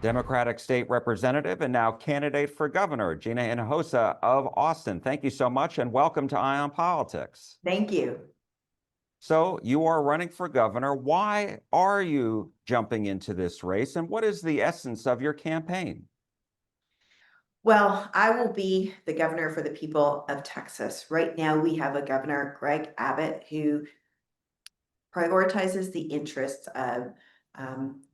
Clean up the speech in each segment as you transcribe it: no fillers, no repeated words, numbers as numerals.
Democratic State Representative and now candidate for governor, Gina Hinojosa of Austin. Thank you so much and welcome to Eye on Politics. Thank you. So you are running for governor. Why are you jumping into this race and what is the essence of your campaign? Well, I will be the governor for the people of Texas. Right now, we have a governor, Greg Abbott, who prioritizes the interests of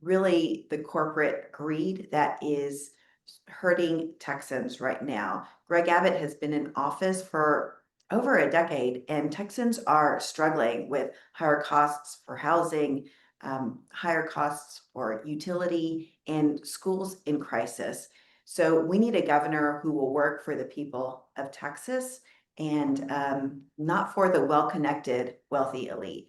really the corporate greed that is hurting Texans right now. Greg Abbott has been in office for over a decade, and Texans are struggling with higher costs for housing, higher costs for utility, and schools in crisis. So we need a governor who will work for the people of Texas and not for the well-connected, wealthy elite.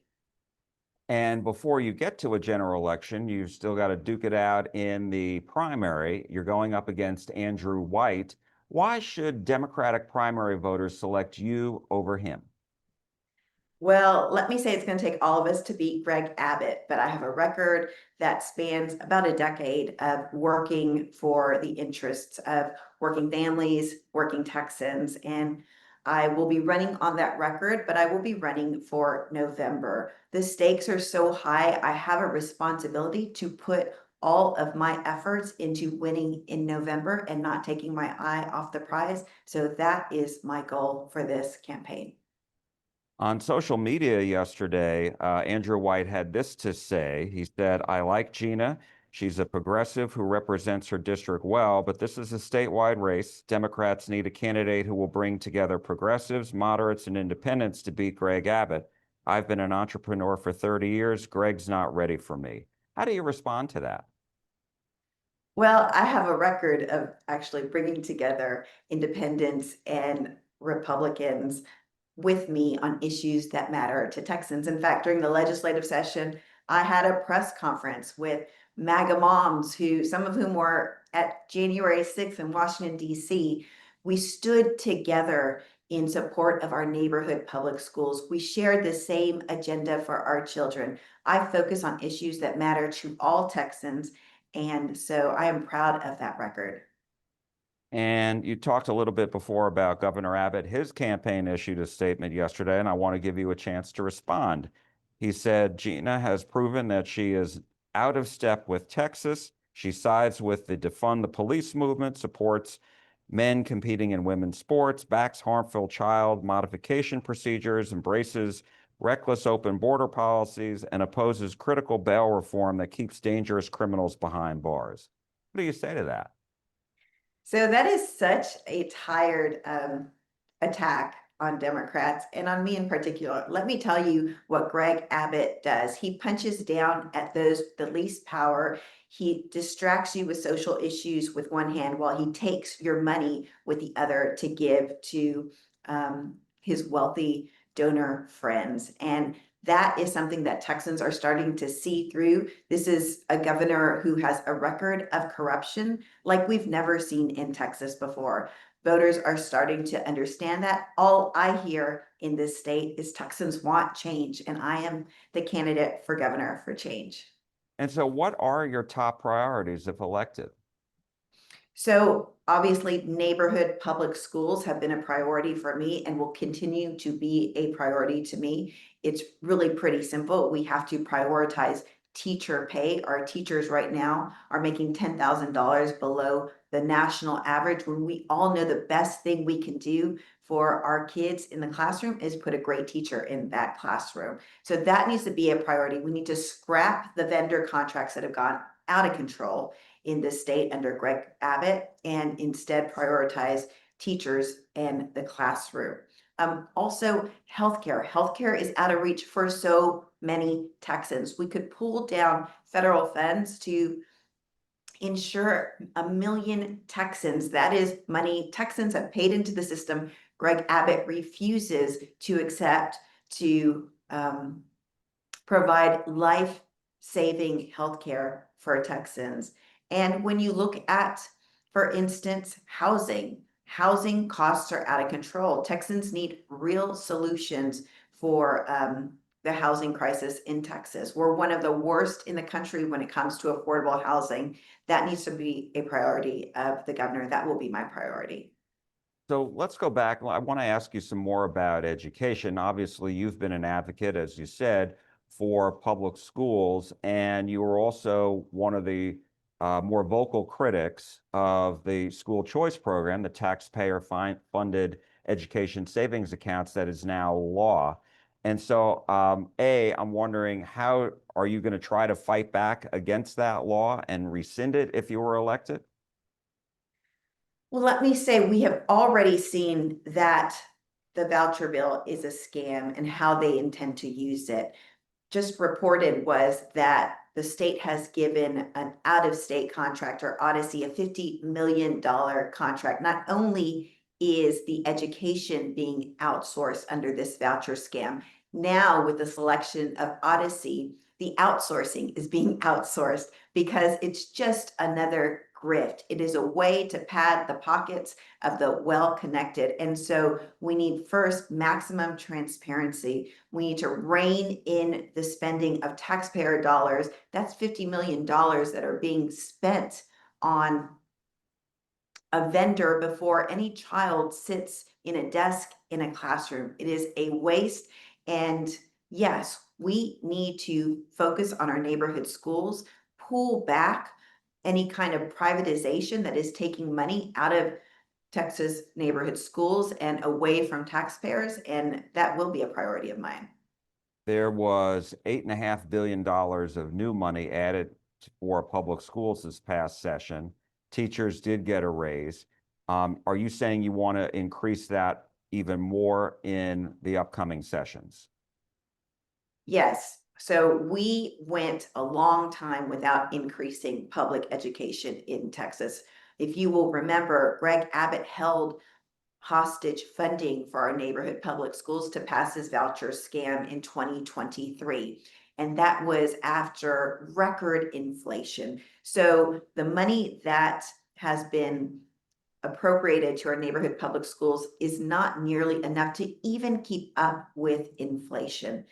And before you get to a general election, you've still got to duke it out in the primary. You're going up against Andrew White. Why should Democratic primary voters select you over him? Well, let me say it's going to take all of us to beat Greg Abbott, but I have a record that spans about a decade of working for the interests of working families, working Texans, and I will be running on that record, but I will be running for November. The stakes are so high, I have a responsibility to put all of my efforts into winning in November and not taking my eye off the prize. So that is my goal for this campaign. On social media yesterday, Andrew White had this to say. He said, I like Gina. She's a progressive who represents her district well, but this is a statewide race. Democrats need a candidate who will bring together progressives, moderates, and independents to beat Greg Abbott. I've been an entrepreneur for 30 years. Greg's not ready for me. How do you respond to that? Well, I have a record of actually bringing together independents and Republicans with me on issues that matter to Texans. In fact, during the legislative session, I had a press conference with MAGA moms who, some of whom were at January 6th in Washington, D.C. We stood together in support of our neighborhood public schools. We shared the same agenda for our children. I focus on issues that matter to all Texans, and so I am proud of that record. And you talked a little bit before about Governor Abbott. His campaign issued a statement yesterday, and I want to give you a chance to respond. He said, Gina has proven that she is out of step with Texas. She sides with the defund the police movement, supports men competing in women's sports, backs harmful child modification procedures, embraces reckless open border policies, and opposes critical bail reform that keeps dangerous criminals behind bars. What do you say to that? So that is such a tired attack on Democrats and on me in particular. Let me tell you what Greg Abbott does. He punches down at those the least power. He distracts you with social issues with one hand while he takes your money with the other to give to his wealthy donor friends. And that is something that Texans are starting to see through. This is a governor who has a record of corruption like we've never seen in Texas before. Voters are starting to understand that. All I hear in this state is Texans want change, and I am the candidate for governor for change. And so, what are your top priorities if elected? So obviously, neighborhood public schools have been a priority for me and will continue to be a priority to me. It's really pretty simple. We have to prioritize teacher pay. Our teachers right now are making $10,000 below the national average, when we all know the best thing we can do for our kids in the classroom is put a great teacher in that classroom. So that needs to be a priority. We need to scrap the vendor contracts that have gone out of control in this state under Greg Abbott and instead prioritize teachers and the classroom. Also, healthcare. Healthcare is out of reach for so many Texans. We could pull down federal funds to ensure 1 million Texans, that is money Texans have paid into the system, Greg Abbott refuses to accept to provide life-saving healthcare for Texans. And when you look at, for instance, housing costs are out of control. Texans need real solutions for the housing crisis in Texas. We're one of the worst in the country when it comes to affordable housing. That needs to be a priority of the governor. That will be my priority. So let's go back. I want to ask you some more about education. Obviously, you've been an advocate, as you said, for public schools, and you were also one of the more vocal critics of the school choice program, the taxpayer funded education savings accounts that is now law. And so, I'm wondering, how are you going to try to fight back against that law and rescind it if you were elected? Well, let me say we have already seen that the voucher bill is a scam and how they intend to use it. Just reported was that the state has given an out-of-state contractor, Odyssey, a $50 million contract. Not only is the education being outsourced under this voucher scam, now with the selection of Odyssey, the outsourcing is being outsourced because it's just another grift. It is a way to pad the pockets of the well-connected. And so we need first maximum transparency. We need to rein in the spending of taxpayer dollars. That's $50 million that are being spent on a vendor before any child sits in a desk in a classroom. It is a waste. And yes, we need to focus on our neighborhood schools, pull back any kind of privatization that is taking money out of Texas neighborhood schools and away from taxpayers. And that will be a priority of mine. There was $8.5 billion of new money added for public schools this past session. Teachers did get a raise. Are you saying you want to increase that even more in the upcoming sessions? Yes. So we went a long time without increasing public education in Texas. If you will remember, Greg Abbott held hostage funding for our neighborhood public schools to pass his voucher scam in 2023. And that was after record inflation. So the money that has been appropriated to our neighborhood public schools is not nearly enough to even keep up with inflation.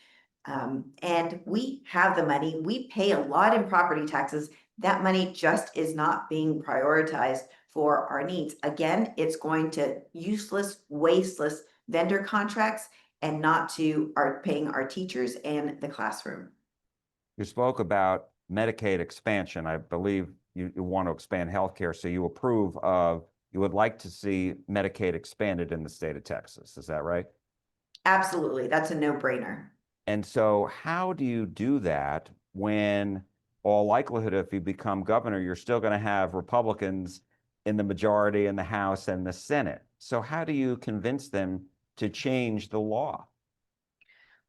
And we have the money. We pay a lot in property taxes. That money just is not being prioritized for our needs. Again, it's going to useless, wasteless vendor contracts and not to our paying our teachers and the classroom. You spoke about Medicaid expansion. I believe you want to expand healthcare, so you would like to see Medicaid expanded in the state of Texas. Is that right? Absolutely. That's a no-brainer. And so, how do you do that when, all likelihood, if you become governor, you're still going to have Republicans in the majority in the House and the Senate? So, how do you convince them to change the law?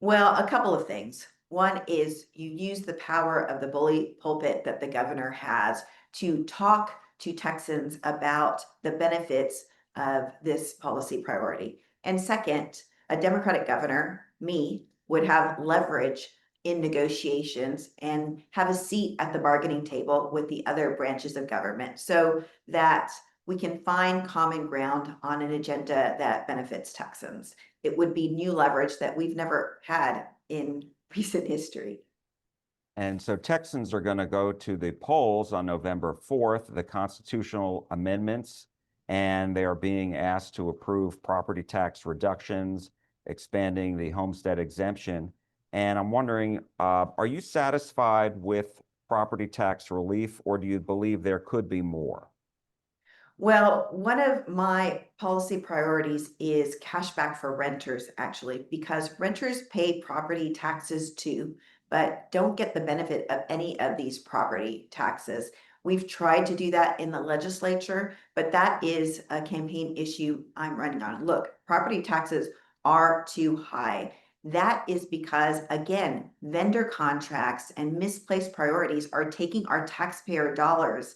Well, a couple of things. One is you use the power of the bully pulpit that the governor has to talk to Texans about the benefits of this policy priority. And second, a Democratic governor, me, would have leverage in negotiations and have a seat at the bargaining table with the other branches of government so that we can find common ground on an agenda that benefits Texans. It would be new leverage that we've never had in recent history. And so Texans are going to go to the polls on November 4th, the constitutional amendments, and they are being asked to approve property tax reductions, expanding the homestead exemption. And I'm wondering, are you satisfied with property tax relief, or do you believe there could be more? Well, one of my policy priorities is cashback for renters, actually, because renters pay property taxes too, but don't get the benefit of any of these property taxes. We've tried to do that in the legislature, but that is a campaign issue I'm running on. Look, property taxes are too high. That is because, again, vendor contracts and misplaced priorities are taking our taxpayer dollars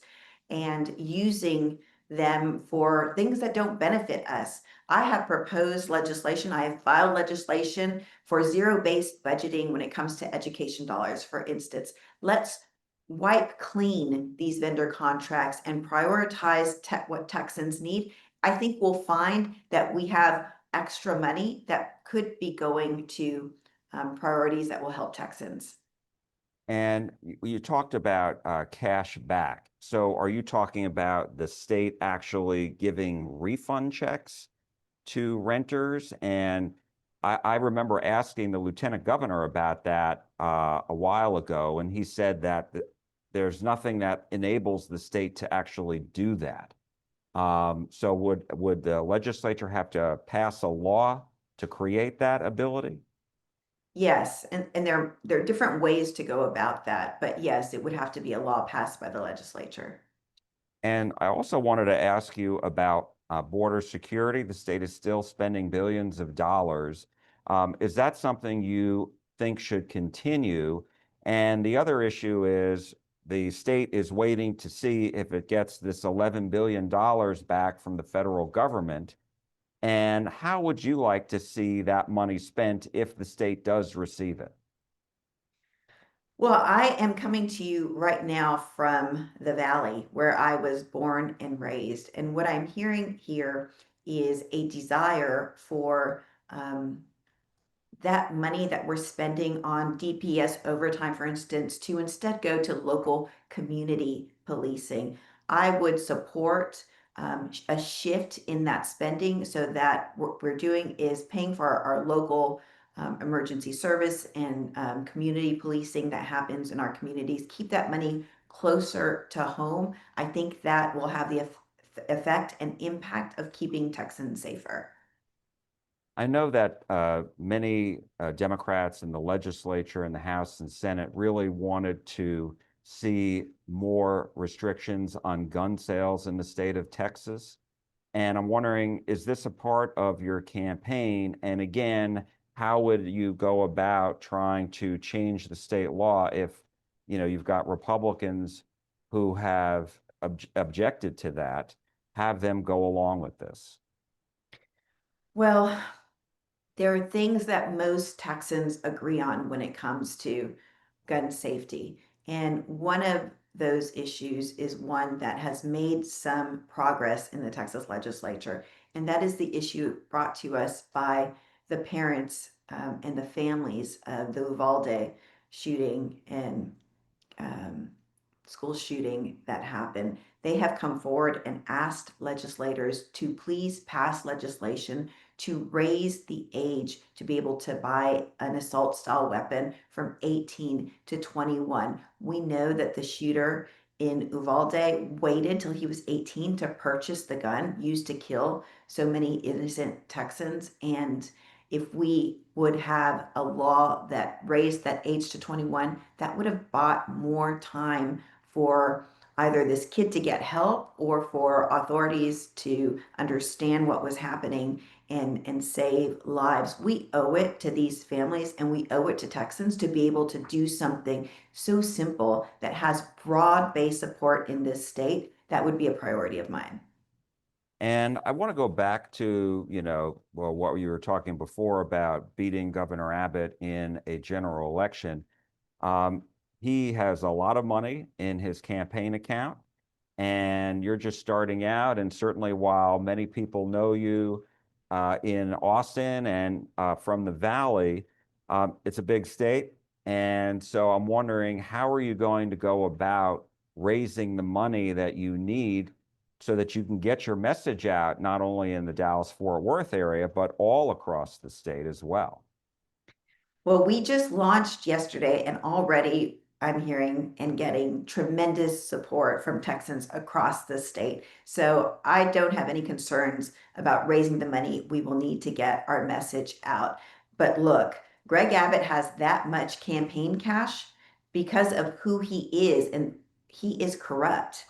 and using them for things that don't benefit us. I have proposed legislation, I have filed legislation for zero-based budgeting when it comes to education dollars, for instance. Let's wipe clean these vendor contracts and prioritize what Texans need. I think we'll find that we have extra money that could be going to priorities that will help Texans. And you talked about cash back. So are you talking about the state actually giving refund checks to renters? And I remember asking the lieutenant governor about that a while ago, and he said that there's nothing that enables the state to actually do that. So would the legislature have to pass a law to create that ability? Yes, and there are different ways to go about that, but yes, it would have to be a law passed by the legislature. And I also wanted to ask you about border security. The state is still spending billions of dollars. Is that something you think should continue? And the other issue is the state is waiting to see if it gets this $11 billion back from the federal government. And how would you like to see that money spent if the state does receive it? Well, I am coming to you right now from the Valley where I was born and raised. And what I'm hearing here is a desire for that money that we're spending on DPS overtime, for instance, to instead go to local community policing. I would support a shift in that spending so that what we're doing is paying for our local emergency service and community policing that happens in our communities. Keep that money closer to home. I think that will have the effect and impact of keeping Texans safer. I know that many Democrats in the legislature and the House and Senate really wanted to see more restrictions on gun sales in the state of Texas. And I'm wondering, is this a part of your campaign? And again, how would you go about trying to change the state law if, you've got Republicans who have objected to that, have them go along with this? Well, there are things that most Texans agree on when it comes to gun safety. And one of those issues is one that has made some progress in the Texas legislature, and that is the issue brought to us by the parents and the families of the Uvalde shooting and um, school shooting that happened. They have come forward and asked legislators to please pass legislation to raise the age to be able to buy an assault style weapon from 18 to 21. We know that the shooter in Uvalde waited till he was 18 to purchase the gun used to kill so many innocent Texans. And if we would have a law that raised that age to 21, that would have bought more time for either this kid to get help or for authorities to understand what was happening and save lives. We owe it to these families and we owe it to Texans to be able to do something so simple that has broad-based support in this state. That would be a priority of mine. And I want to go back to, well, what you were talking before about beating Governor Abbott in a general election. Um, he has a lot of money in his campaign account, and you're just starting out. And certainly, while many people know you in Austin and from the Valley, it's a big state. And so I'm wondering, how are you going to go about raising the money that you need so that you can get your message out, not only in the Dallas-Fort Worth area, but all across the state as well? Well, we just launched yesterday, and already I'm hearing and getting tremendous support from Texans across the state. So I don't have any concerns about raising the money we will need to get our message out. But look, Greg Abbott has that much campaign cash because of who he is, and he is corrupt.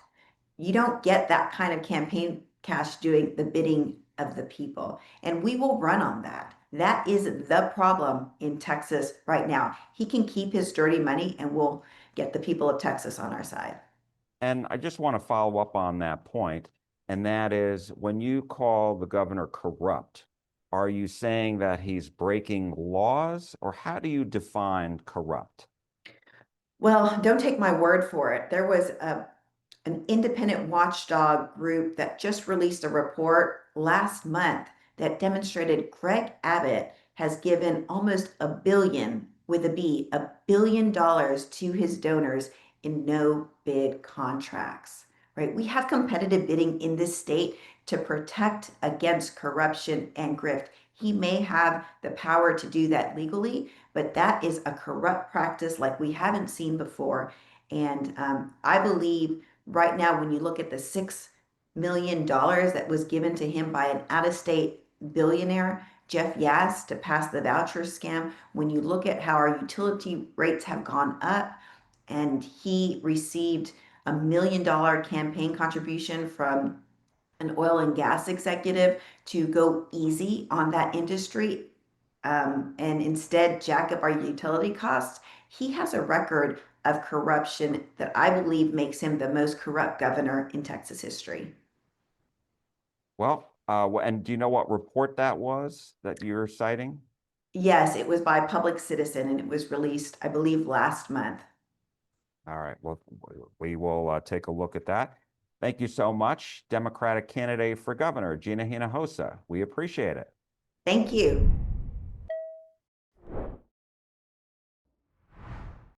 You don't get that kind of campaign cash doing the bidding of the people. And we will run on that. That is the problem in Texas right now. He can keep his dirty money and we'll get the people of Texas on our side. And I just want to follow up on that point, and that is when you call the governor corrupt, are you saying that he's breaking laws, or how do you define corrupt? Well, don't take my word for it. There was an independent watchdog group that just released a report last month that demonstrated Greg Abbott has given almost $1 billion to his donors in no bid contracts, right? We have competitive bidding in this state to protect against corruption and grift. He may have the power to do that legally, but that is a corrupt practice like we haven't seen before. And I believe right now, when you look at the $6 million that was given to him by an out-of-state billionaire, Jeff Yass, to pass the voucher scam, when you look at how our utility rates have gone up, and he received $1 million campaign contribution from an oil and gas executive to go easy on that industry, and instead jack up our utility costs. He has a record of corruption that I believe makes him the most corrupt governor in Texas history. Well, and do you know what report that was that you're citing? Yes, it was by Public Citizen and it was released, I believe, last month. All right. Well, we will take a look at that. Thank you so much, Democratic candidate for governor, Gina Hinojosa. We appreciate it. Thank you.